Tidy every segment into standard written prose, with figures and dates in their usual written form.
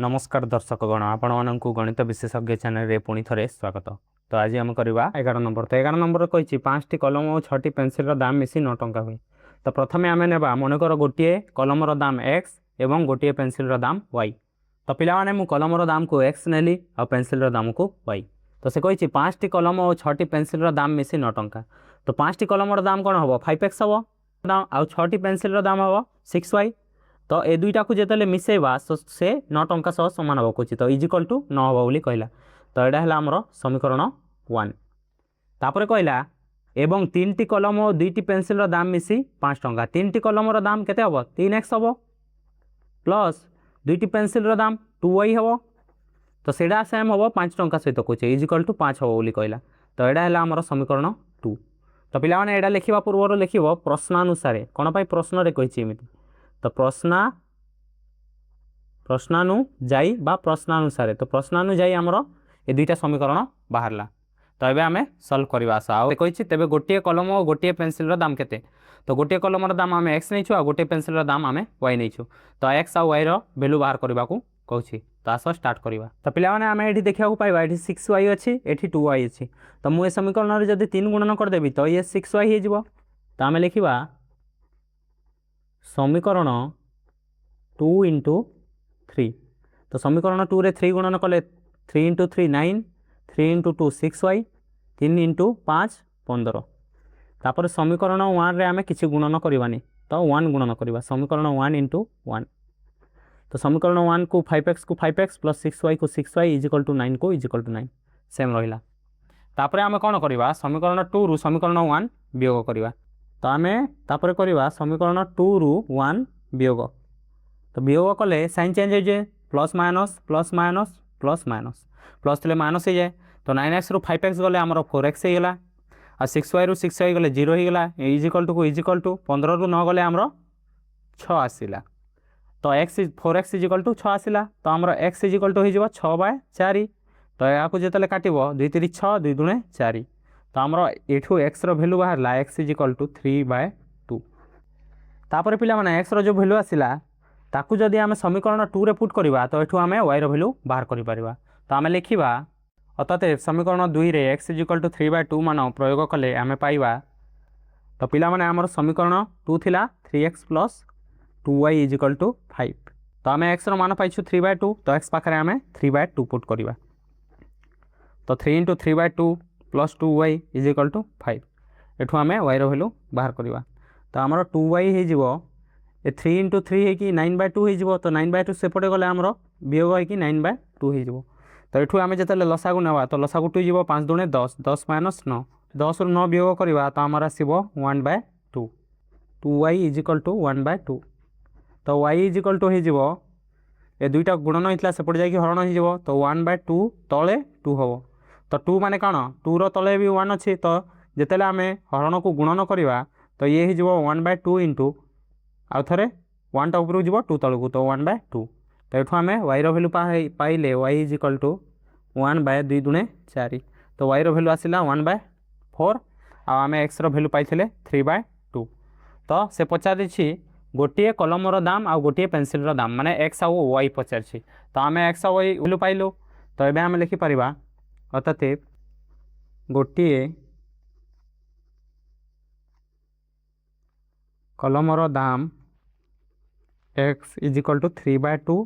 नमस्कार दर्शकगण आपण मानक गणित विशेषज्ञ चैनल रे पुणी थे स्वागत। तो आज आम करवा 11 नंबर। तो 11 नंबर कही 5टी कलम और 6टी पेनसिल दाम मिसी 9 टंका हुए। तो प्रथम आम ना मनकर गोटे कलमर दाम एक्स एवं गोटे पेनसिल दाम वाई। तो पाने मुझे कलमर दाम को एक्स नेली और पेनसिल दाम को वाई। तो से कही 5टी कलम और 6टी पेनसिल दाम मिसी 9 टंका। तो 5टी कलमर दाम कौन हम 5x हम आउ 6टी पेनसिल दाम हम 6y। तो ए दुईटा को जिते मिसेवा से 9 टंका सह सामान हम कहे तो इजिकल टू 9 हम बोली कहला। तो यहाँ है आमर समीकरण 1। तापर कहला एवं 3टी कलम और 2टी पेनसिल दाम मिसी 5 टंका। 3टी कलम दाम केते हम 3x हम प्लस 2टी पेनसिल दाम 2y हम। तो सेटा सेम हम 5 टंका सहित कहे इजिकल टू 5 हम बोली कहला। तो यहाँ है आमर समीकरण 2। तो पाने यहाँ लिखा पूर्व लिख प्रश्नानुसार कौन पर प्रश्न रे कही तो प्रश्नानुजाई बा प्रश्नानुसारे। तो प्रश्नानुजाई आमर ये दुईटा समीकरण बाहरला। तो ये आम सल्व करवा आस कही तेज गोटे कलम और गोटे पेनसिल दाम केते। तो गोटे कलम दाम आम एक्स नहीं आ गोटे पेनसिल दाम आम वाई नहीं। तो एक्स आ वाई भैल्यू बाहर करने को कहूँ। तो आस स्टार्ट करवा। तो पाने आम ये देखा पाइबा ये 6y अच्छी ये 2y अच्छी। तो मुझे समीकरण जब 3 गुणन करदेवी तो ये 6y हो। तो आम लिखा समीकरण 2 इंटू 3। तो समीकरण 2 रे 3 गुणन कले 3 इंटू 3 9 3 इंटू 2 6y 3 इंटू 5 15। तापर समीकरण 1 रे आमे किसी गुणन करवानी तो 1 गुणन करवा समीकरण 1 इंटू 1। तो समीकरण 1 को 5x को 5x प्लस 6y को 6y इजिकल टू 9 को इजिकल टू 9 सेम रहा। तापर आमे कौन करवा समीकरण 2 रु समीकरण 1 वियोग करवा। तो आम तापर करवा समीकरण 2 रु 1 वियोग। तो वियोग कले साइन चेंज हो जाए plus minus plus minus plus minus plus थे माइनस हो जाए। तो 9x रु 5x गले आमर 4x होगा और 6y रु 6y गले 0 होगा इजिकल टू को इजिकल टू 15 रु 9 गले आमर 6 आसला। तो x 4x इजिकल टू 6 आसला। तो आमर x इजिकल टू हो 6/4। तो या जिते काटब 2 3 6 2 दूणे 4। तो आमर एठू एक्स भैल्यू बाहर एक्स इजिकल टू 3/2। तापर पिला माने एक्स जो भैल्यू आसला ताकू जदि आम समीकरण 2 रे पुट करवा तो एठू आम वाई भैल्यू बाहर कर पारिबा। तो आम लिखा अर्थात समीकरण 2 रे एक्स इजिकल टू 3/2 मान प्रयोग कले आम पाइबा। तो पिला माने आमर समीकरण 2 थिला 3x plus 2y equal to 5। तो आम एक्स मान पाइछु 3/2। तो एक्स पाखे आम 3/2 पुट करवा। तो 3 into 3/2 plus 2y equal to 5 एठू आम वाई भैल्यू बाहर करवा। तो आमर 2y हो 3 इंटू 3 हो 9/2 हो। तो 9/2 सेपटे गले आमर वियोग हो 9/2 हो। तो एठू आम जो लसागु ना तो लसागु 2 जीव 5 दूणे 10 10 माइनस 9 10 रु 9 वियोग करवा। तो आमर आसो 1/2 2y इजिकल टू 1/2। तो y इजिकल टू हो ये दुईटा गुणन होता सेपटे जाकि हरण हो। तो 1/2 तले 2 हम। तो 2 माने कौन 2 रो तले भी 1 अच्छी। तो जिते आम हरण को गुणन करवा तो ये हो 1/2 इंटू आउ थे 1 टा उपरକୁ जीव 2 तलू तो 1/2। तो ये आम वाई भैल्यू पाइले y इजिकल टू 1/2 दूणे 4। तो वाई भैल्यू आसला 1/4 आम एक्स भैल्यू पाई 3/2। तो से पचार गोटे कलमर दाम आ गोटे पेनसिल दाम माने एक्स आउ वाई पचार। तो आम एक्स आ वाई भैल्यू पाइलु। तो ये आम लिखिपर अर्थात गोटे कलमर दाम एक्स इजिकल टू 3/2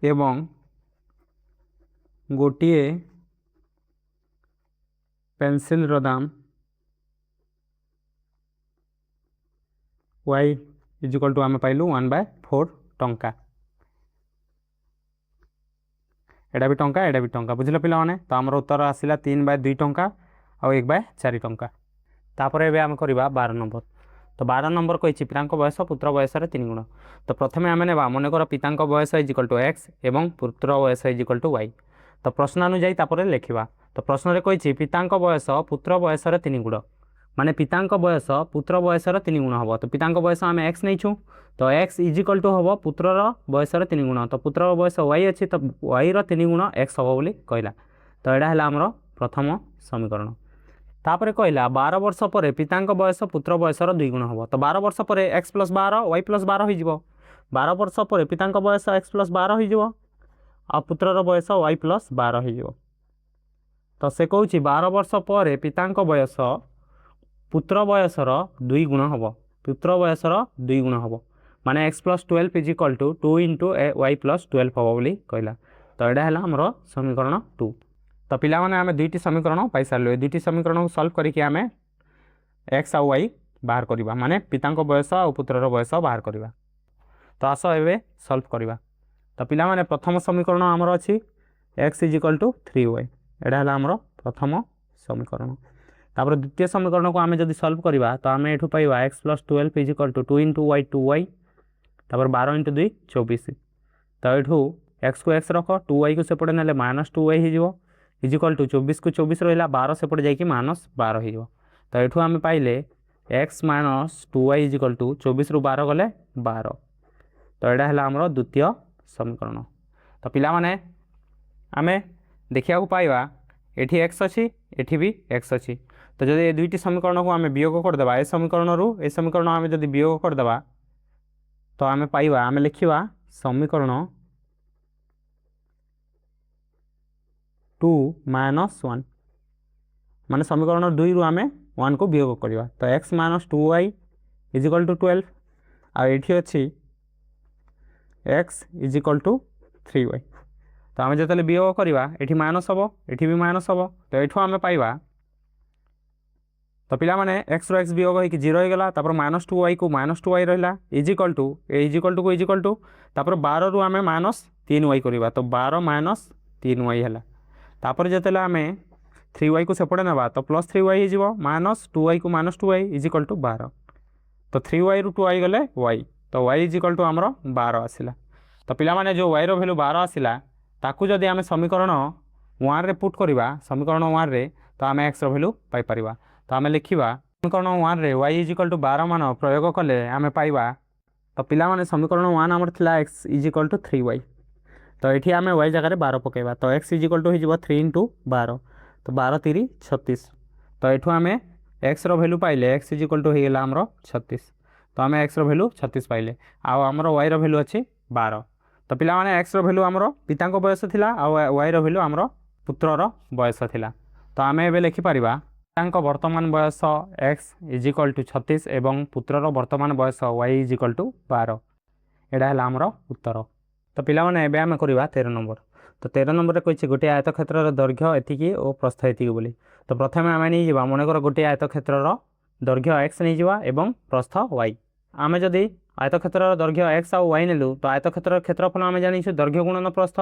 एवं गोटे पेनसिल दाम वाई इजिकल टू आम पाइलु 1/4 टंका। एटा भी टंका एटा भी टंका बुझल पे। तो आमर उत्तर आसला 3/2 टंका और 1/4 टंका। तापर एबे आम करवा 12 नंबर। तो 12 नंबर कही पिता बयस पुत्र बयस 3 गुण। तो प्रथम आम ना मनकर पिता बयस इजिकल टू एक्स एवं पुत्र बयस इजिकल टू वाई। तो प्रश्नानुजाई तापर लिखा। तो प्रश्न कही पिता बयस पुत्र बयस 3 गुण माने पिता बयस पुत्र बयस 3 गुण हम। तो पिता बयस आम एक्स नहीं छू। तो एक्स इजिकल टू हम पुत्र बयस 3 गुण। तो पुत्र बयस वाई अच्छी तो वाई 3 गुण एक्स हम बोली कहला। तो यहाँ है आमर प्रथम समीकरण। तापर कहला 12 वर्ष पर पिता बयस पुत्र बयस 2 गुण हम। तो 12 वर्ष पर x+12 y+12 हो 12 वर्ष पर पिता बयस x+12 हो आ पुत्रर बयस y प्लस 12 हो। तो से कौच 12 वर्ष पर पिता बयस पुत्र बयसर 2 गुण हम, पुत्र बयसर 2 गुण हम माने x plus 12 is equal to 2 into y plus 12 हम बोली कहला। तो यहाँ है आमर समीकरण 2। तो पिला माने आमे दुईटी समीकरण पाई सारे, दुईटी समीकरण को सॉल्व करके आमे x आ y बाहर करवा माने पिता बयस आ पुत्रर बयस बाहर करवा। तो आस एवं सॉल्व करवा। तो पिला माने प्रथम समीकरण आमर अच्छी x is equal to 3y, यहाँ है आमर प्रथम समीकरण। तापर द्वितीय समीकरण को आमे जदि सॉल्व करवा तो आमे एठू पाइबा x plus 12 is equal to 2 into y 2y, तापर 12 इंटू 2 24। तो एठू x को x रख 2y को सेपटे ना माइनस 2y हो इज इक्वल टू 24 को 24 रहा 12 सेपटे जाकि माइनस 12 हो। तो एठू आमे पाइले x minus 2y is equal to 24 रु 12 गले 12। तो यहाँ है आमर द्वितीय समीकरण। तो पिला माने आमे देखा पाइबा एठी x अच्छी एठी भी x अच्छी। तो जब ये दुईटी समीकरण को आम वियोग करदे ए समीकरण रु ए समीकरण आम जब वियोग करदे तो आम पाइबा आम लिखा समीकरण 2 माइनस 1 माने समीकरण 2 रु आम 1 को वियोग करवा। तो x minus 2y is equal to 12 आ एठी अच्छी x is equal to 3y। तो आम जो वियोग करवा एठी माइनस हम एठी भी माइनस हम। तो एठू आम पाइबा तो पिला माने x रो x वियोग होइक 0 हो गला, तापर माइनस 2y को माइनस 2y रहा इज इक्वल टू को इज इक्वल टू तापर 12 रु आम माइनस 3y करवा। तो 12 माइनस 3y है। तापर जो आम 3y को सेपटे ना तो प्लस 3y हो माइनस 2y को minus 2y is equal to 12। तो 3y रु 2y गले y, तो y इज इक्वल टू आमर 12 आसला। तो पिला माने जो y रो वैल्यू 12 आसला ताकू जदि आम समीकरण 1 रे पुट करवा समीकरण 1 रे तो आम x रो वैल्यू पाई परिबा। तो आम लिखा समीकरण 1 रे y इज इक्वल टू 12 मान प्रयोग कले आम पाइबा। तो पिला माने समीकरण 1 आमर थिला x is equal to 3y। तो ये आम y जगह 12 पकेबा। तो x इज इक्वल टू हो 3 इंटू 12, तो 12 3 36। तो ये आम x रो वैल्यू पाइले x इज इक्वल टू हो गला आमर 36। तो आम x रो वैल्यू 36 पाइले आमर y रो वैल्यू अच्छी 12। तो पिला माने x रो वैल्यू आमर पिता बयस थिला y रो वैल्यू आमर पुत्रर बयस थिला। तो आम एबे लिखि परिबा पिता वर्तमान बयस x इज इक्वल टू 36 एवं पुत्रर वर्तमान बयस y इज इक्वल टू 12। यहाँ है आमर उत्तर। तो पिला माने एबे आम करवा 13 नंबर। तो 13 नंबर कही गोटे आयतक्षेत्र दैर्घ्य एतिकी और प्रस्थ एतिकी बोली। तो प्रथम आम नहीं मनकर गोटे आयतक्षेत्र दैर्घ्य x नहीं जावा एवं प्रस्थ y। आम जदि आयतक्षेत्र दैर्घ्य x आउ y नेलु तो आयतक्षेत्र क्षेत्रफल आम जानी दैर्घ्य गुणन प्रस्थ,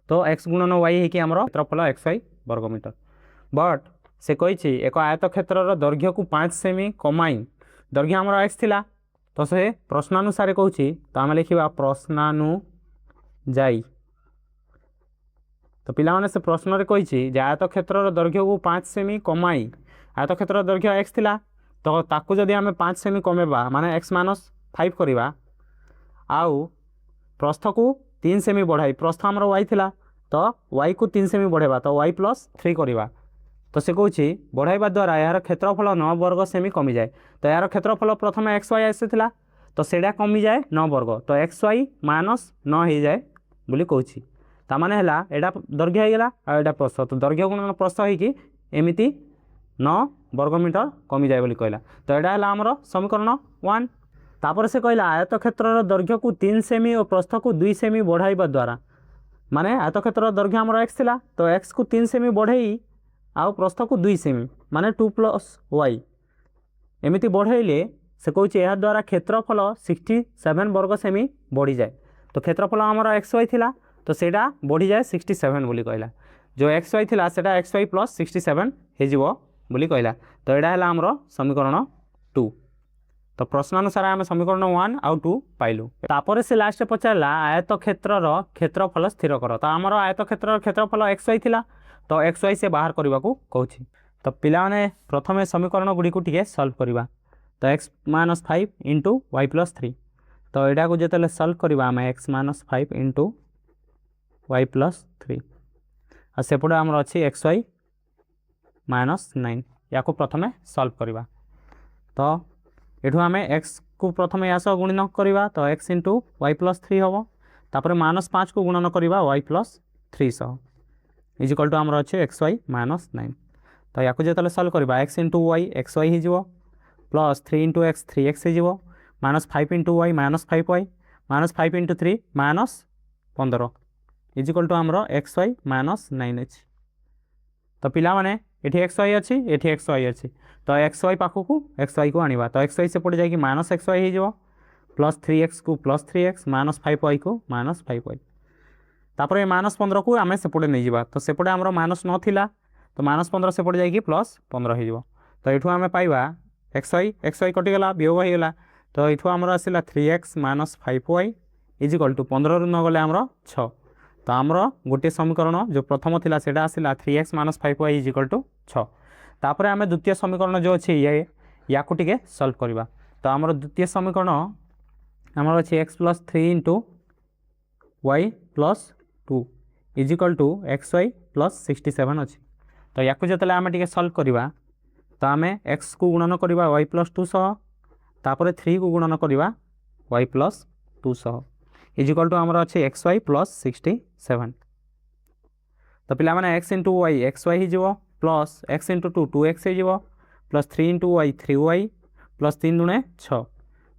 तो x गुणन y होगी आमर क्षेत्रफल xy वर्गमीटर। बट से कही एक आयतक्षेत्र दैर्घ्य को 5 सेमी कमाई दैर्घ्य आमर x थिला। तो से प्रश्नानुसार कहूँ तो आम लिखा प्रश्नानुजाई। तो पिला माने से प्रश्न कही आयतक्षेत्र दैर्घ्य को 5 सेमी कमाई आयतक्षेत्र दैर्घ्य x थिला तो ताकू जदि आम 5 सेमी कमेबा माने x माइनस 5 करवा आउ प्रस्थ को 3 सेमी बढ़ाई प्रस्थ आमर y थिला तो y को 3 सेमी बढ़ेबा तो y प्लस 3 करवा। तो से कौच बढ़ाइबा द्वारा यार क्षेत्रफल 9 वर्ग सेमी कमी जाए। तो यार क्षेत्रफल प्रथम एक्स वाई आसला तो सेटा कमी जाए 9 वर्ग, तो एक्स वाई माइनस 9 हो जाए बोली कौच। ताने है यहाँ दैर्घ्य होगा और यहाँ प्रस्थ, तो दैर्घ्य गुणन प्रस्थ होगी एमती 9 वर्गमीटर कमी जाए बोली कहला। तो यहाँ है आमर समीकरण 1। तापर से कहला आयतक्षेत्र दैर्घ्य को 3 सेमी और प्रस्थ को 2 सेमी बढ़ाइबा द्वारा माने आयतक्षेत्र दैर्घ्य आमर x थिला तो x को 3 सेमी बढ़ई आउ प्रस्थ को 2 सेमी माने 2 प्लस y एमती बढ़ाइले से कौच यह द्वारा क्षेत्रफल 67 वर्ग सेमी बढ़ी जाए। तो क्षेत्रफल आमर एक्स वाई थिला तो सेटा बढ़ी जाए 67 बोली कहला। जो एक्स वाई थिला सेटा एक्स वाई प्लस 67 हो बोली कहला। तो यहाँ है आमर समीकरण 2। तो प्रश्नानुसार आम समीकरण 1 आउ 2 पाइलु। तापर से लास्ट पचारा आयतक्षेत्र क्षेत्रफल स्थिर कर। तो आमर आयतक्षेत्र क्षेत्रफल एक्स वाई थिला तो एक्स वाई से बाहर करने को कहूँ। तो पिलाने प्रथम समीकरण गुड़ी को टिके सॉल्व करवा। तो x minus 5 into y plus 3। तो यहाँ को जो सॉल्व करवा आम x minus 5 into y plus 3 और सेपटे आमर अच्छी एक्स वाई माइनस 9 या को प्रथम सॉल्व करवा। तो ये आम x को प्रथम या सह गुणन करवा तो x इंटू वाई प्लस 3 हम। तापर -5 को गुणन करवा y plus 3 is equal to आमर अच्छे एक्स वाई -9 तो या जो सल्व करवा x into y x y हो प्लस 3 इंटू एक्स 3x हो -5 into y -5y -5 into 3 -15 is equal to आमर एक्स वाई -9h तो पिला माने एठी एक्स वाई अच्छी एठी एक्स वाई अच्छी तो एक्स वाई पाखक एक्स वाई को आनिबा तो एक्स वाई सेपटे जाकि -एक्स वाई हो प्लस 3x को प्लस 3x -5y को -5y तापर ये -15 को आम सेपटे नहीं जावा तो सेपटे आमर -9 थिला तो -15 सेपटे जाकि +15 हो तो ये आम पाइबा एक्स वाई कटिगला वियोग होगा तो ये आमर आसला 3x -5y is equal to 15 रु न गले आमर 6 तो आमर गोटे समीकरण जो प्रथम थिला सेटा आसला 3x -5y is equal to 6 तापर आम द्वितीय समीकरण जो अच्छे ये या टिके सल्व करवा तो आमर द्वितीय समीकरण आमर अच्छे x plus 3 into y plus 2 is equal to x y plus 67 अच्छी तो या जो आम टे सल्व करवा तो आम एक्स को गुणन करवा वाई प्लस 2 तापर 3 को गुणन करवा y plus 2 is equal to आमर अच्छे एक्स वाई प्लस 67 तो पिला माने x into y x y हो प्लस एक्स इंटू 2 2x हो plus 3 into y 3y plus 3 दुणे 6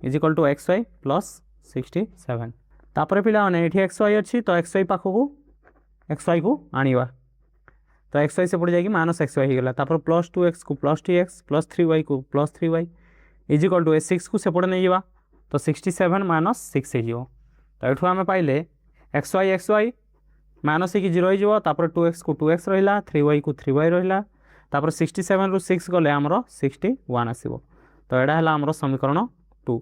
is equal to x y plus 67 तापर पिला माने एठी एक्स वाई अच्छी तो एक्स वाई पाखक एक्स वाई को आनिबा तो एक्स वाई सेपटे जाकि -एक्स वाई होगा तापर प्लस 2x को प्लस 2x प्लस 3y को plus 3y is equal to 6 को सेपटे नहीं जावा तो 67 -6 हो तो ये आम पाइले एक्स वाई माइनस कि 0 हो तापर 2x को 2x रहा 3y को 3y रहा तापर 67 रु 6 गले आमर 61 आसो तो यहाँ है आमर समीकरण 2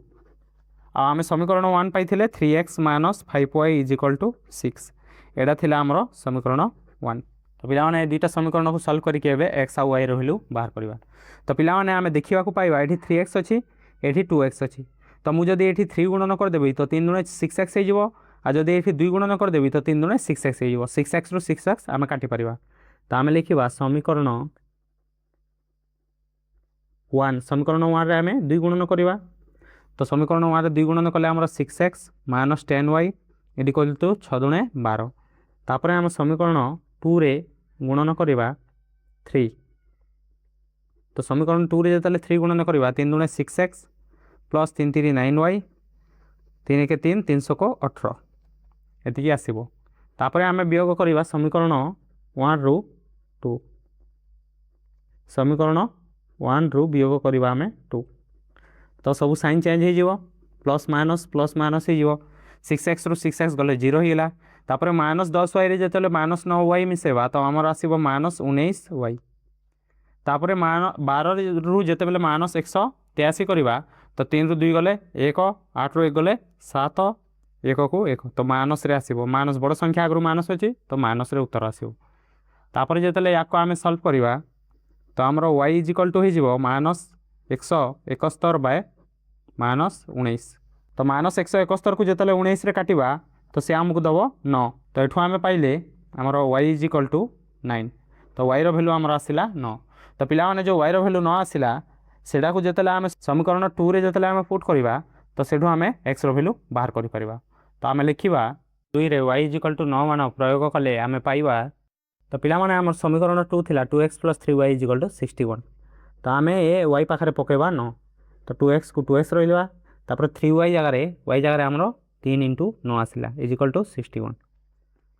आम समीकरण 1 पाई 3x -5y is equal to 6 यहाँ थी आमर समीकरण 1 तो पाने दुईटा समीकरण को सल्व करके एक्स आ वाई भैल्यू बाहर करवा तो पाने आम देखा पाइबा ये 3x अच्छी ये 2x अच्छी तो मुझे ये 3 गुणन करदेवी तो 3 दुणे 6x हो आ जदि ये 2 गुणन करदेवी तो 3 दुणे 6x हो 6x रु 6x आम काटिपर तो आम लिखा समीकरण 1 समीकरण 1 रे आम 2 गुणन करवा तो समीकरण 1 रे 2 गुणन कले आमर 6x -10y इक्वल टू 6 दुणे 12 तापर आम समीकरण 2 रे गुणन करवा 3 तो समीकरण 2 रे जो 3 गुणन करवा 3 दुणे 6x प्लस 3 3 9y 3 1 3 318 एतिकी आसीबो तापर आम वियोग करवा समीकरण 1 रु 2 समीकरण 1 रु वियोग करवा आम 2 तो सब साइन चेंज हो प्लस माइनस हो 6x रु 6x गले 0 होगा तापर -10y रे जो -9y मिसेवा तो आमर आसीबो -19y तापर 12 रु जिते बेले -183 करवा तो 3 रु 2 गले 1 8 रु 1 गले 7 1 को 1 तो माइनस रे आसीबो माइनस बड़ संख्या आगु माइनस अच्छी तो माइनस रे उत्तर आसीबो तापर जिते या आम सल्व करवा तो आमर y इज इक्वल टू हो -171 बाय -19 तो -171 को जिते 19 रे काटिबा तो सी आमको दब 9 तो ये आम पाइले आमर y इज इक्वल टू 9 तो y रो भैल्यू आमर आसला 9 तो पिला माने जो y रो भैल्यू 9 आसला सेटा को जिते आम समीकरण 2 रे जिते आम पुट करवा तो सेठू आम x रो भैल्यू बाहर कर पारिबा तो आम लिखा 2 रे y इज इक्वल टू 9 मान प्रयोग कले आम पाइबा तो पिला माने आम समीकरण 2 थिला 2x plus 3y is equal to 61 तो आम ये y पाखे पकेबा 9 तो 2x को 2x रहा तापर 3y जगह आमर 3 इंटू 9 आसला इज इक्वल टू 61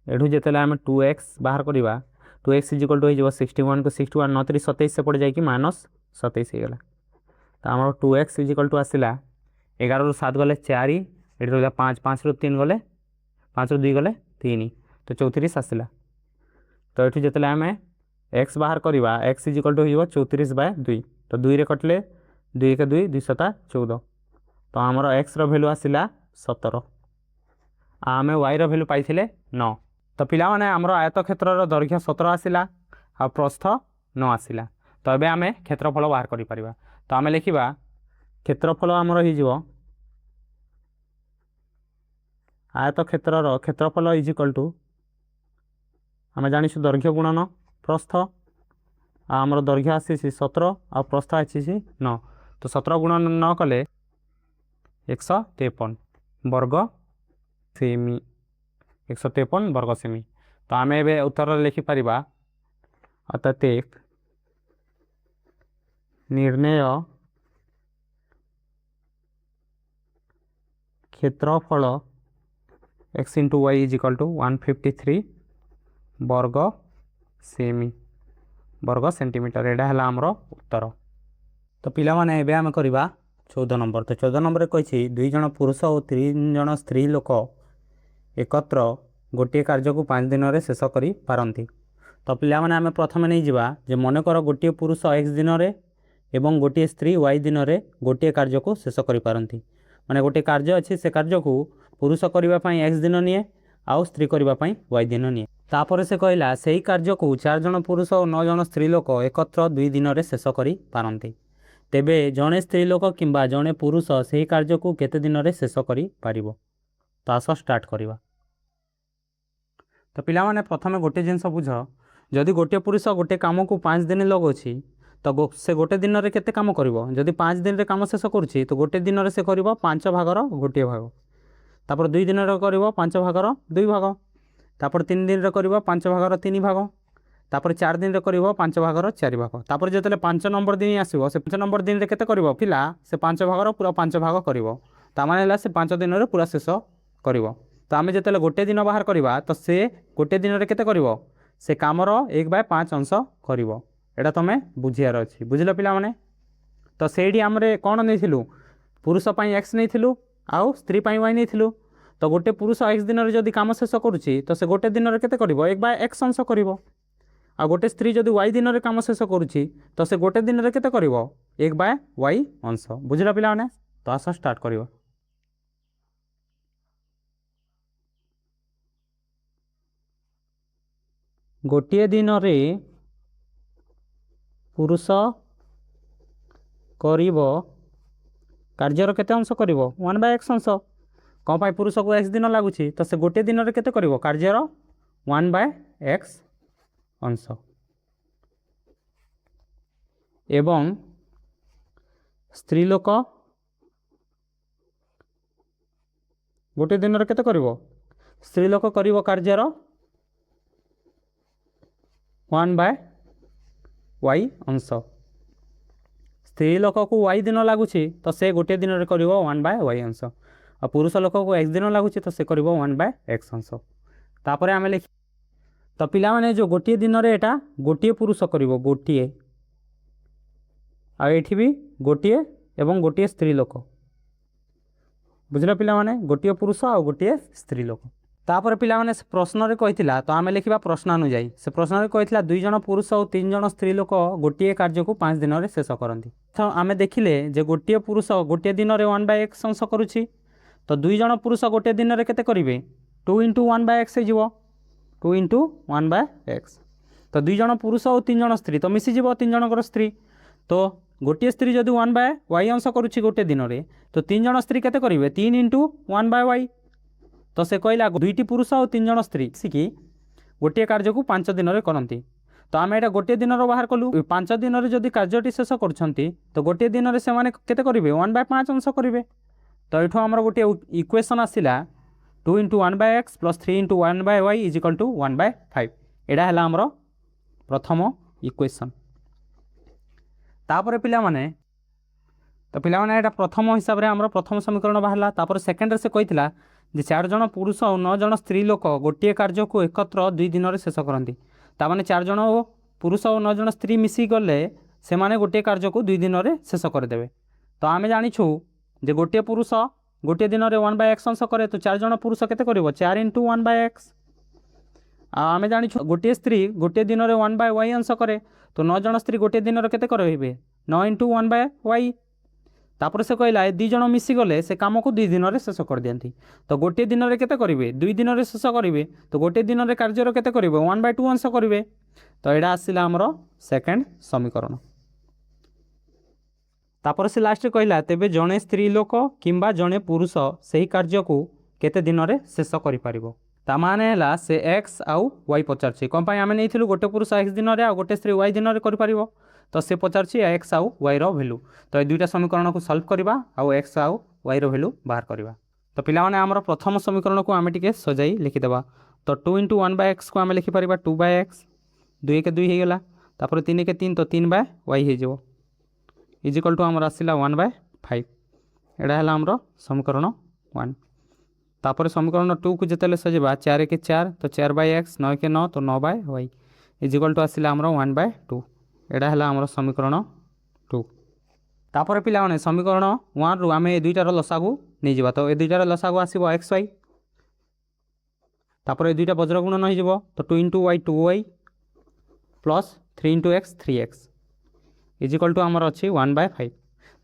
एठू जिते आम 2x बाहर करवा 2x इज इक्वल टू हो 61 को 61 9 3 27 से पड़ जाकि -27 होगा तो आम 2x इज इक्वल टू आसला 11 रु 7 गले 4 ये रहा 5 5 रु 3 गले 5 रु 2 गले 3 तो 34 आसला तो ये जिते आम x बाहर करवा x इज इक्वल टू हो 34 बाय 2 तो 2 रे कटले 2 के 2 2 7 14 तो आमर x रो भैल्यू आसला 17 आम y रो भैल्यू पाई 9 तो पिला माने आमर आयत क्षेत्र दैर्घ्य 17 आसला आ प्रस्थ 9 आसला तो ये आम क्षेत्रफल बाहर कर पारिबा तो आम लिखा क्षेत्रफल आमर हो आयत क्षेत्र क्षेत्रफल इज इक्वल टू आम जानिछु दैर्घ्य गुणन प्रस्थ आमर दैर्घ्य आसी 17 आ प्रस्थ आसी 9 तो 17 गुणन 9 कले 153 वर्ग सेमी 153 वर्ग सेमी। तो आम ए उत्तर लिखिपर अत्यधिक निर्णय क्षेत्रफल x into y is equal to 153 वर्ग सेमी वर्ग सेंटीमीटर। एटा है आमर उत्तर। तो पिला माने एबे आमे करबा 14 नंबर। तो 14 नंबर कही 2 जन पुरुष और 3 जन स्त्री लोक एकत्र गोटे कार्य को 5 दिन में शेष करि पारंती। तो पिला माने आमे प्रथम नहीं जिबा जे मन कर गोटे पुरुष x दिन में एवं गोटे स्त्री y दिन में गोटे कार्य को शेष करि पारंती। माने गोटे कार्य अच्छी से कार्य को पुरुष करने x दिन निए आउ स्त्री करने y दिन निए। तापर से कहला से ही कार्य को 4 जन पुरुष और 9 जन स्त्री लोक एकत्र 2 दिन में शेष करि पारंती। तेबे जड़े स्त्री लोक किंबा जड़े पुरुष से ही कार्य को केते दिन में शेष करि पारिबो। तो आस स्टार्ट करिबा। तो पिला माने प्रथमे गोटे जिनस बुझ जदि गोटे पुरुष गोटे काम को 5 दिन लगोछि तो से गोटे दिन में केते काम करिवो। जदि 5 दिन रे काम शेष करुछि तो गोटे दिन में से करिवो 5 भागर गोटे भाग। तापर 2 दिन रे करिवो 5 भागर 2 भाग। तापर 3 दिन रे करिवो 5 भागर 3 भाग। तापर 4 दिन रे करिवो 5 भागर 4 भाग। तापर जेतले 5 नंबर दिन आसीबो से 5 नंबर दिन रे केते करिवो पिला से 5 भागर पूरा 5 भाग करिवो। ता माने हला से 5 दिन रे पूरा शेष करिवो। तो आमे जेतले गोटे दिन बाहर करिवा तो से गोटे दिन रे केते करिवो से कामर 1/5 अंश करिवो। एटा तमे बुझियार अछि। बुझिलो पिला माने। तो सेडी हमरे कोन नैथिलु पुरुष पई x नैथिलु आउ स्त्री पई y नैथिलु। तो गोटे पुरुष x दिन रे जदि काम शेष करूछि तो से गोटे दिन रे केते करिवो 1/x अंश करिवो। आ गोटे स्त्री जदि y दिन रे काम शेष करूछि तो से गोटे दिन रे केते करिवो 1/y अंश। बुझिलो पिला माने। तो आस स्टार्ट करिवो। गोटे दिन रे पुरुष करिवो कार्यर केते अंश करिवो 1/x अंश। कौन पाई पुरुष को x दिन लगुछि तो से गोटे दिन रे केते करिवो कार्यर 1/x अंश। एवं स्त्री लोक गोटे दिन रे केते करिवो स्त्री लोक करिवो कार्यर 1/y अंश। स्त्री लोक को y दिन लगुछि तो से गोटे दिन रे करिवो 1/y अंश। और पुरुष लोक को x दिन लगुछि तो से करिवो 1/x अंश। तापर आमे लिखि तो पिला माने जो गोटे दिन रे एटा गोटे पुरुष करिवो गोटे आ एठी भी गोटे एवं गोटे स्त्री लोक। बुझलो पिला माने गोटे पुरुष आ गोटे स्त्री लोक। तापर पिला माने प्रश्न रे कहितिला तो आमे लिखिबा प्रश्न अनुଯାयी। से प्रश्न रे कहितिला 2 जन पुरुष और 3 जन स्त्री लोक गोटे कार्य को 5 दिन रे शेष करंती। तो आमे देखिले जे गोटे पुरुष गोटे दिन रे 1/x अंश करूछि तो 2 जन पुरुष गोटे दिन रे केते करिवे 2 * 1/x हे जिवो 2 * 1/x। तो 2 जन पुरुष और 3 जन स्त्री तो मिसी जिवो 3 जनकर स्त्री। तो गोटे स्त्री जदि 1/y अंश करूछि गोटे दिन रे तो 3 जन स्त्री केते करिवे 3 * 1/y। तो से कहला 2टी पुरुष और 3 जन स्त्री सिकी गोटे कार्य को 5 दिन रे करंती। तो आमे एटा गोटे दिन रो बाहर कलु 5 दिन रे जदि कार्यटी शेष करछंती तो गोटे दिन रे से माने केते करिवे 1/5 अंश करिवे। तो एठो हमर गोटे इक्वेशन आसिला 2 * 1/x + 3 * 1/y = 1/5। एडा हला हमर प्रथम इक्वेशन। तापर पिला माने तो पिला माने एटा प्रथम हिसाब रे हमर प्रथम समीकरण बाहरला। तापर सेकंड रे से कहितला जे 4 जन पुरुष और 9 जन स्त्री लोक गोटे कार्य को एकत्र 2 दिन में शेष करती। तामाने 4 जन पुरुष और 9 जन स्त्री मिसी गले से माने गोटे कार्य को 2 दिन में शेष करदेवे। तो आमे जानिछु जे गोटे पुरुष गोटे दिन में 1/x अंश करे तो 4 जन पुरुष केते करिवो 4 * 1/x। आमे जानिछु गोटे स्त्री गोटे दिन में 1/y अंश करे तो 9 जन स्त्री गोटे दिन में केते करिवे 9 * 1/y। तापर से कहला 2 जन मिसी गले से काम को 2 दिन में शेष कर दियंती। तो गोटे दिन में केते करिवे 2 दिन में शेष करिवे तो गोटे दिन में कार्यर केते करिवे 1/2 अंश करिवे। तो एडा आसिला हमर सेकंड समीकरण। तापर से लास्ट कहला तेबे जणे स्त्री लोक किंबा जणे पुरुष सही कार्य को केते दिन में शेष करि पारिबो। ता माने हला से x आउ y पचारछि कोन पाई आमे नैथिलु गोटे पुरुष x दिन रे आ गोटे स्त्री y दिन रे करि पारिबो। तो से पचारछि x आउ y रो वैल्यू। तो ए दुईटा समीकरण को सॉल्व करबा आउ x आउ y रो वैल्यू बाहर करबा। तो पिला माने हमर प्रथम समीकरण को आमे टिके सजाई लिखि देबा। तो 2 इंटू 1/x को आम लिखिपर 2/x 2 के 2 हो गला तापर 3 के 3 तो 3/y हो इजिकल टू आमर आसला 1/5 एटा है आमर समीकरण 1 तापर समीकरण 2 को जिते सजा 4 के 4 तो 4/x 9 के 9 तो 9/y इजिकल टू आसला आमर 1/2 एटा है आमर समीकरण 2 तापर पिला माने समीकरण 1 रु आम ए दुईटार लसागु नहीं जावा तो ए दुईटार लसागु आसो xy तापर ए दुईटा बज्र गुणन हो तो 2 into y 2y plus 3 into x 3x equal to आमर अच्छी 1/5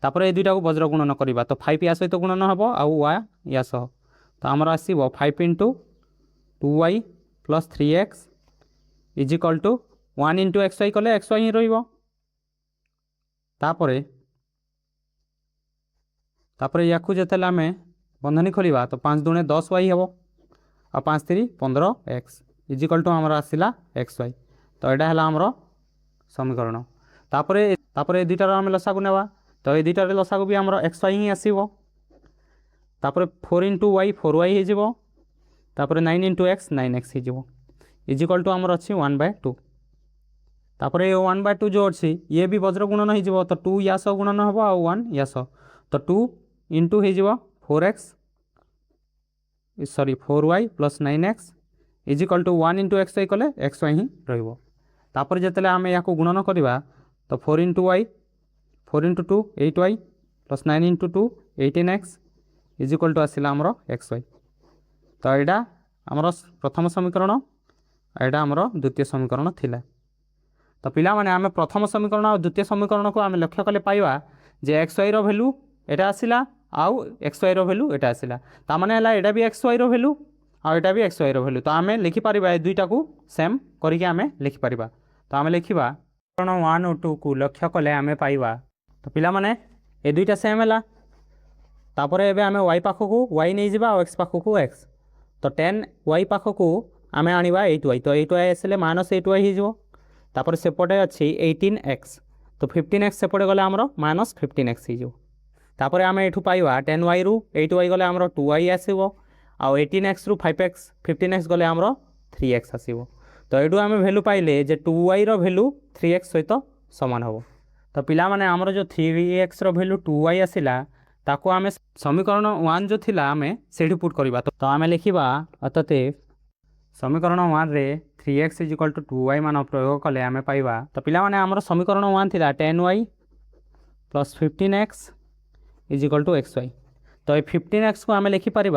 तापर ए दुईटा को वज्र गुणन करवा तो 5 या सहित गुणन हम आउ y या सह तो आमर आसो 5 into 2y plus 3x equal to 1 into xy कले xy ही तापर या जिते आम बंधनी खोलिया तो 5 दूने 10y हम आ 5 3 15x इजिकल टू आमर आसला xy तो यहाँ है आमर समीकरण तापर ए दुईटार आम लसागु नेवा तो ये दुईटार लसागु भी आमर xy ही आसो तापर 4 इंटू y 4y हो तापर 9 इंटू x 9x हो इजिकल टू आमर अच्छी 1/2 तापर ये 1/2 जो अच्छी ये भी वज्र गुणन हो तो 2 या सह गुणन हम आ 1 या सह तो 2 इंटू हो 4x sorry 4y plus 9x equal to 1 into xy कले xy ही रही जिते आम या गुणन करवा तो 4 into y 4 into 2 8y plus 9 into 2 18x equal to आसला आमर xy तो यहाँ आमर प्रथम समीकरण यहाँ आमर द्वितीय समीकरण थिला तो पिला माने आम प्रथम समीकरण और द्वितीय समीकरण को आम लक्ष्य कले पाइबा जे xy रो वैल्यू एटा आसला आउ xy रो वैल्यू एटा आसला ता माने हला एटा भी xy रो वैल्यू आ एटा भी xy रो वैल्यू तो आम लिखि परिबा ए दुईटा को सेम करिके आम लिखि परिबा तो आम लिखिबा समीकरण 1 और 2 को लक्ष्य कले आम पाइबा तो पिला माने ए दुईटा सेम है तापर एबे आम y पाखकू y नहीं जावा और x पाखकू x तो 10y पाखकू आम आनिबा 8y तो 8y आसले माइनस 8y हो तापर सेपटे अच्छी 18x तो 15x सेपटे गले आमर माइनस 15x हो तापर आम एठू पाइबा 10y रु 8y गले आमर 2y आसो आ 18x रु 5x 15x गले आमर 3x आसो तो ये आम भैल्यू पाइले जे 2y रो भैल्यू 3x सहित सामान हम तो पिला माने आमर जो 3x रो भैल्यू 2y आसला ताको आम समीकरण 1 जो थिला आम से पुट करवा तो आम लिखा अतएव समीकरण 1 रे 3x इजिकल टू 2y मान प्रयोग कले आम पाइबा तो पिला माने आमर समीकरण 1 थिला 10y plus 15x is equal to xy तो ये 15x को आम लिखिपर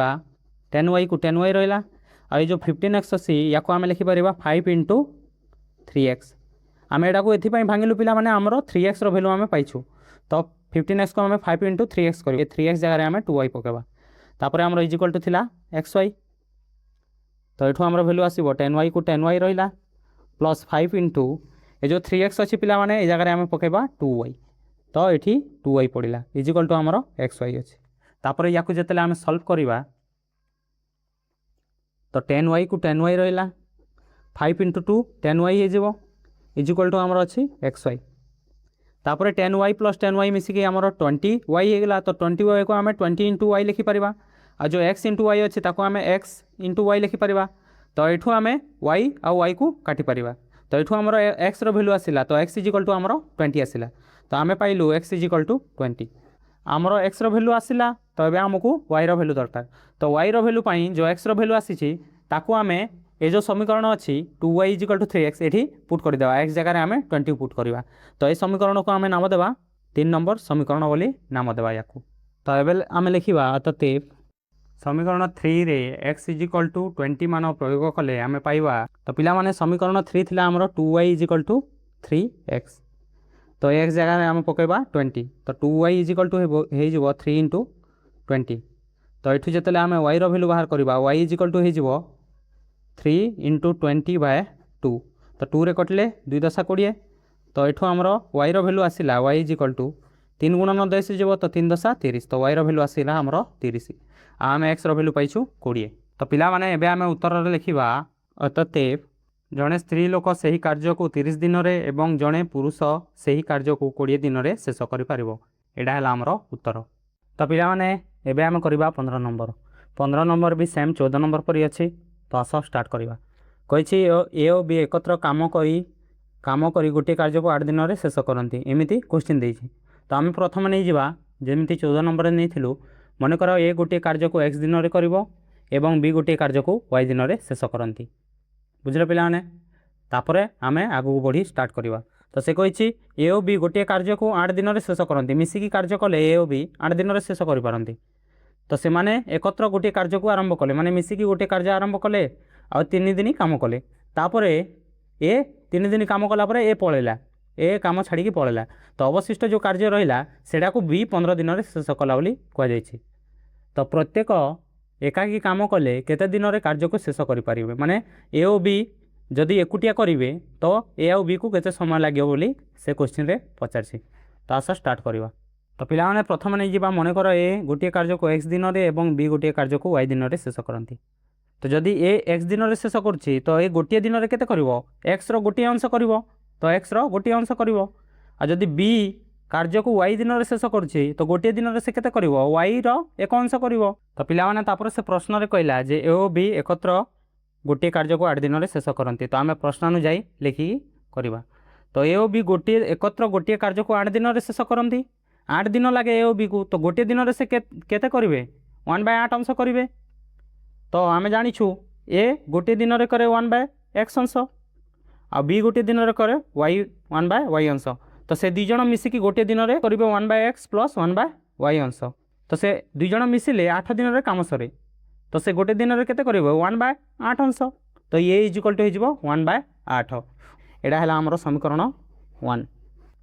10y को 10y रहा आ जो 15x अच्छी या आम लिखिपर 5 इंटू 3x आम एटा को ये भांगिलु पिला माने आमर 3x रो वैल्यू आम पाइछु तो 15x को आम 5 इंटू 3x कर 3x जगह आम 2y पकेबा तापर आमर इजिकल टू थिला xy तो ये आमर वैल्यू आसो 10y को 10y रहा प्लस 5 इंटू ये जो 3x अच्छी पिला माने जगह आम पकेबा 2y तो ये 2y पड़ा इजिकल टू आमर xy अच्छे तापर या जिते आम सल्व करवा तो 10y को 10y रहा 5 इंटू 2 10y हो इजिकल टू आमर अच्छी xy तापर 10y प्लस 10y मिसिकी आमर 20y होगा तो 20y को आम 20 इंटू y लिखिपर आ जो x इंटू y अच्छे आम x इंटू y लिखिपर तो ये आम y आउ y को काटिपर तो ये आमर x रो वैल्यू आसला तो x इजिकल टू आमर 20 आसला तो आम पाइलु x इजिकल टू 20 आमर x रो वैल्यू आसला तो ये आमको y रो वैल्यू दरकार तो y रो वैल्यू जो x रो वैल्यू आसी ताकू आम ये जो समीकरण अच्छी 2y इजिकल टू 3x ये पुट करदे x जगह आम 20 पुट करवा तो ये समीकरण को आम नाम देवा 3 नंबर समीकरण बोली नाम देवा या तो ये आम लिखा अतएव समीकरण 3 रे x इजिकल टू 20 मान प्रयोग कले आम पाइबा तो पिला माने समीकरण 3 थिला आमर 2y इजिकल टू 3x तो x जगह आम पकेबा 20 तो 2y इजिकल टू हो 3 इंटू 20 तो ये जिते आम y रो वैल्यू बाहर करवा y इजिकल टू हो 3 इंटू 20/2 तो 2 रे कटले 2 10 20 तो ये आमर y रो वैल्यू आसला y इजिकल टू 3 गुणन 10 जीव तो 3 10 30 तो y रो वैल्यू आसला आमर 30 आम x रो वैल्यू पाइछु 20 तो पिला माने एबे आम उत्तर लिखा अतएव जड़े स्त्री लोक से ही कार्य को 30 दिन में एवं जड़े पुरुष से ही कार्य को 20 दिन में शेष कर यहाँ है आमर उत्तर तो पिला माने एबे आम करवा 15 नंबर भी सेम 14 नंबर पर अच्छे तो आस स्टार्ट करवा कही ए और बी एकत्र काम करी गोटे कार्य को 8 दिन में शेष करती एमती क्वेश्चन देती। तो आम प्रथम नहीं जावा जमी 14 नंबर नहीं मन कर ए गोटे कार्य को x दिन में कर बी गोटे कार्य को y दिन में शेष करती बुझे पाने तापर आम आगू बढ़ी स्टार्ट करवा। तो से कही ए और बी गोटे कार्य को 8 दिन में शेष करती मिसिकी कार्य कले ए और बी 8 दिन में शेष कर तो से माने एकत्र गोटे कार्य को आरंभ कले माने मिसिकी गोटे कार्य आरंभ कले आ 3 दिन काम कले तापर ए 3 दिन काम कलापर ए पलैला ए काम छाड़ी पलैला तो अवशिष्ट जो कार्य रहा सेटा को बी 15 दिन में शेष कला कहुई। तो प्रत्येक एकाकी काम कले केते दिन में कार्य को शेष करें माने ए और बी जदि एकुटिया करेंगे तो ए और बी को केते समय लगे बोली से क्वेश्चन रे पचारसी। तो आस स्टार्ट करवा। तो पिलाने प्रथम नहीं जावा मन कर ए गोटे कार्य को x दिन में और बी गोटे कार्य को y दिन में शेष करती। तो जदि ए x दिन में शेष करुच्ची तो ये गोटे दिन में केते करिवो x रो गोटे अंश करिवो तो x रो गोटे अंश करिवो आ जदि b कार्य को y दिन में शेष करुच्ची तो गोटे दिन में से केते करिवो y रो एक अंश करिवो। तो पिलाने तापर से प्रश्न रे कहला जे ए और बी एकत्र गोटे कार्य को 8 दिन में शेष करती। तो आम प्रश्न अनुଯାयी लिखिकी करवा। तो ए और बी गोटे एकत्र गोटे कार्य को 8 दिन में शेष करती 8 दिन लगे ए और बी को तो गोटे दिन में से केते करेंगे 1/8 अंश करेंगे। तो आम जाचु ए गोटे दिन में करे 1/x अंश आ बी गोटे दिन में करे y 1/y अंश। तो से दुई जन मिसिकी गोटे दिन में करेंगे 1/x + 1/y अंश। तो से दुई जन मिसिले 8 दिन में काम सरे तो से गोटे दिन में केते करेंगे 1/8 अंश। तो ये इक्वल टू हो 1/8 एटा है आमर समीकरण 1।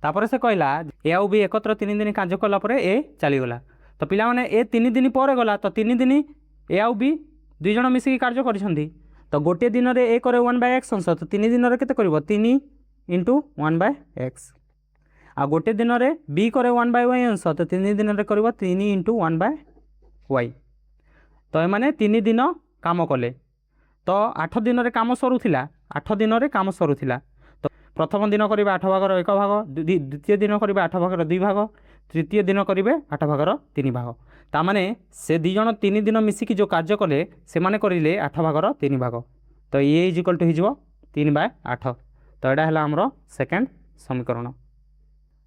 तापर से कहला ए आउ बी एकत्र 3 दिन कार्य कलापर ए चलीगला। तो पिला माने ए 3 दिन पर गला तो 3 दिन ए आउ बी दुई जन मिसिकी कार्य करिसेंती तो गोटे दिन में ए करे 1/x अंश तो 3 दिन में केते करिवो 3 × 1/x आ गोटे दिन में बी करे 1/y अंश तो 3 दिन में करिवो 3 × 1/y। तो ये माने 3 दिन काम कले तो 8 दिन में काम सरुथिला 8 दिन में काम सरुथिला। तो प्रथम दिन करेंगे 8 भागर 1 भाग द्वितीय दिन करेंगे 8 भागर 2 भाग तृतीय दिन करेंगे 8 भागर 3 भाग। तामाने से दी जन 3 दिन मिसिकी जो कार्य कले से माने करिले 8 भागर 3 भाग। तो ये इक्वल टू हो 3/8। तो यहाँ है आमर सेकेंड समीकरण।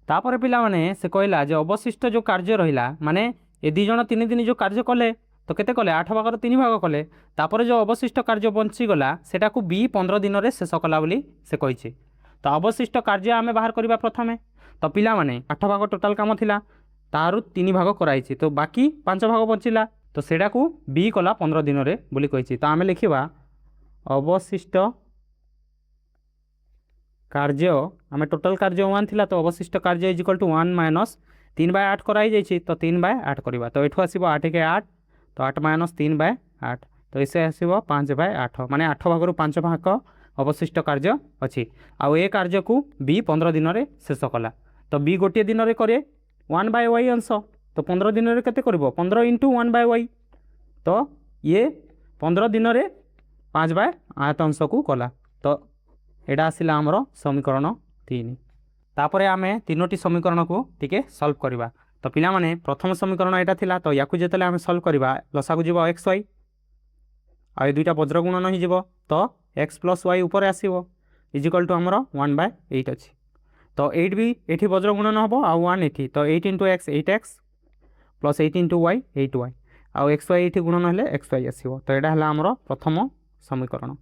तापर पिला माने से कहला जे अवशिष्ट जो कार्य रहिला माने ए दी जन 3 दिन जो कार्य कले तो केते कले 8 भागर 3 भाग कले तापर जो अवशिष्ट कार्य बंचीगला सेटा को बी 15 दिन में शेष कला बोली से कही। तो अवशिष्ट कार्य आम बाहर करवा प्रथमे। तो पिला माने 8 भाग टोटाल काम थिला तारु 3 भाग कराई तो बाकी 5 भाग बचिला तो सेटा को बी कला 15 दिन में बोली कही। तो आम लिखा अवशिष्ट कार्य आम टोटाल कार्य 1 थिला तो अवशिष्ट कार्य इक्वल टू 1 - 3/8 कराई तो 3/8 करवा। तो ये आसो 8 के 8 तो 8 - 3/8 तो इसे आसो 5/8 माने 8 भाग 5 भाग अवशिष्ट कार्य अच्छी आउ ए कार्य को बी 15 दिन में शेष कला। तो बी गोटे दिन में करे 1/y अंश तो 15 दिन में केते करिवो 15 × 1/y। तो ये 15 दिन में 5/8 अंश को कला। तो एटा आसिला आमर समीकरण 3। तापर आमे तीनोटी समीकरण को टिके सॉल्व करवा। तो पिला माने प्रथम समीकरण एटा थिला तो याकू जेतले आमे सॉल्व करवा लसा को जीवो xy आ ए दुईटा वज्र गुणन हो जीवो तो x + y ऊपर आसीबो इक्वल टू आमर 1/8 अछि। तो 8 भी एठी वज्र गुणन हबो आ 1 एठी तो 8 × x 8x + 8 × y 8y आ xy एठी गुणन हेले xy आसीबो। तो एटा हला आमर प्रथम समीकरण।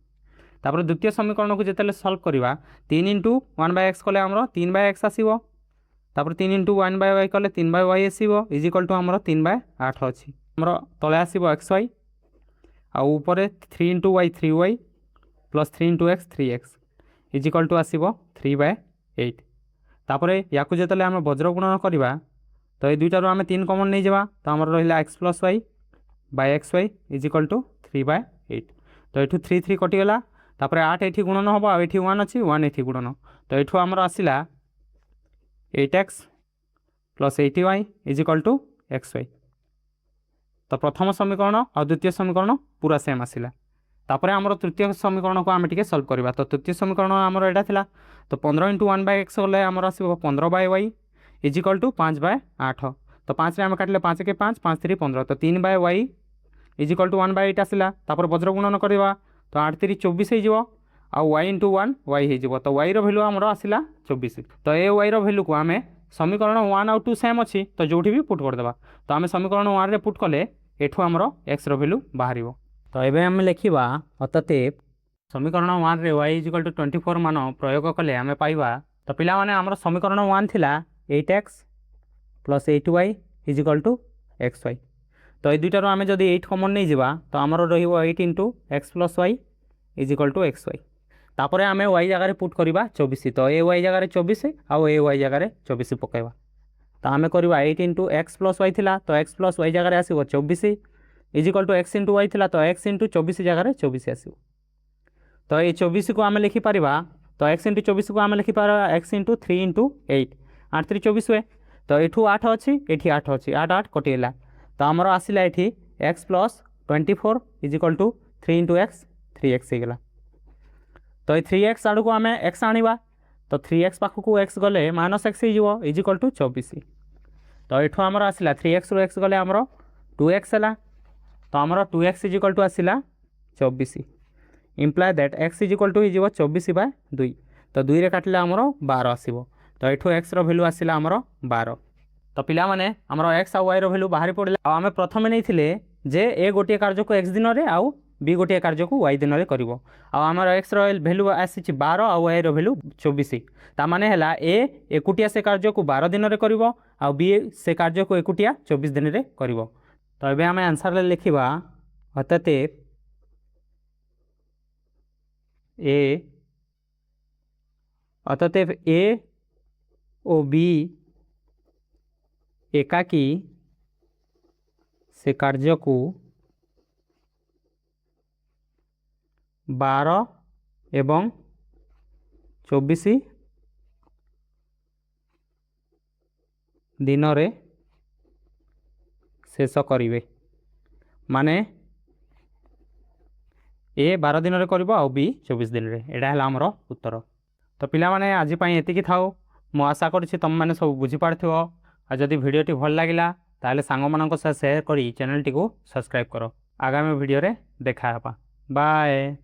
तापर द्वितीय समीकरण को जेतले सॉल्व करवा 3 × 1/x कले आमर 3/x आसीबो तापर 3 × 1/y कले 3/y आसीबो इक्वल टू आमर 3/8 अछि। आमर तले आसीबो xy आ ऊपर 3 × y 3y + 3 × x 3x equal to आसीबो 3/8। तापर याकू जेतले आम वज्र गुणन करवा तो ये दुईटारू आम 3 कमन नहीं जावा तो आमर रहिला x + y xy equal to 3/8। तो ये 3 3 कटिगला तापर 8 एठी गुणन हम आ 1 अच्छी 1 एठी गुणन तो ये आमर आसला 8x + 80y equal to xy। तो प्रथम समीकरण और द्वितीय समीकरण पूरा सेम आसला। तापर आमर तृतीय समीकरण को आम टिके सॉल्व करवा। तो तृतीय समीकरण आमर एटा थिला तो 15 × 1/x गले आमर आसीबो 15/y इक्वल टू 5/8। तो 5 रे आम काटले 5 के 5 5 3 15 तो 3/y इक्वल टू 1/8 आसला। तापर वज्र गुणन करवा तो 8 3 24 हो वाई इंटू 1 वाई हो तो वाई भैल्यू आमर आसला 24 तो ए वाई भैल्यू को आम समीकरण 1 आउ 2 सेम अच्छी तो जो भी पुट करदे तो आम समीकरण 1 रे पुट कले एठू आमर एक्स भैल्यू बाहर तो ये आम लिखा अतएव समीकरण 1 रे y इक्वल टू 24 मान प्रयोग कले आम पाइबा तो पिला माने आमर समीकरण 1 थिला 8x plus 8y equal to xy तो ये दुईटार आम जब 8 कमन नहीं जावा तो आमर रही 8 into x plus y equal to xy तापर आम y जगह पुट करवा 24 तो ए वाई जगह 24 आउ ए वाई जगह 24 पकईवा तो आम करवा 8 इंटू एक्स प्लस वाई थिला तो एक्स प्लस वाई जगह आसो 24 equal to x into y थिला तो एक्स इंटू 24 जगह 24 आसो तो ये 24 को आम लिखिपर तो एक्स इंटू 24 को आम लिखिपर एक्स इंटू 3 इंटू 8 8 3 24 हुए तो यू 8 अच्छी ये 8 अच्छी 8 8 कटिगला तो आमर आसला ये x plus 24 equal to 3 into x 3x होगला तो ये 3x आड़ को आम एक्स आने तो 3x पाखक एक्स गले माइनस एक्स हो इक्वल टू 24 तो यू आमर आसला 3x रू एक्स गले आमर 2x है तो आमर 2x इक्वल टू आसला 24 imply that x equal to हो 24/2 तो 2 रे काटिले आमर 12 आसो तो यू एक्स भैल्यू आसला आमर 12 तो पिला माने आमर एक्स आउ वाई भैल्यू बाहरी पड़ा आम प्रथम नहीं जे ए गोटे कार्य को एक्स दिन में आउ बी गोटे कार्य को वाई दिन में कर आमर एक्स भैल्यू आसी 12 आउ वाई भैल्यू 24 ताने है ए एकुटिया से कार्य को 12 दिन में कर आउ बी से कार्य को एकुटिया 24 दिन में कर तो ये आम आंसर लिखा अतएव ए ओ बी एकाकी से कार्य को 12 एवं 24 दिन रे शेष करेंगे माने ए 12 दिन कर आउ बी 24 दिन रे एटा है आमर उत्तर तो पिला माने आज एतिकी थाओ मु आशा करुँच तुम मैंने सब बुझीपार आ जदि भिडियोटी भल लगिला ताले सांग मानक साथ शेयर करी चैनल टी को सब्सक्राइब करो आगामी भिडियो रे देखा बाय।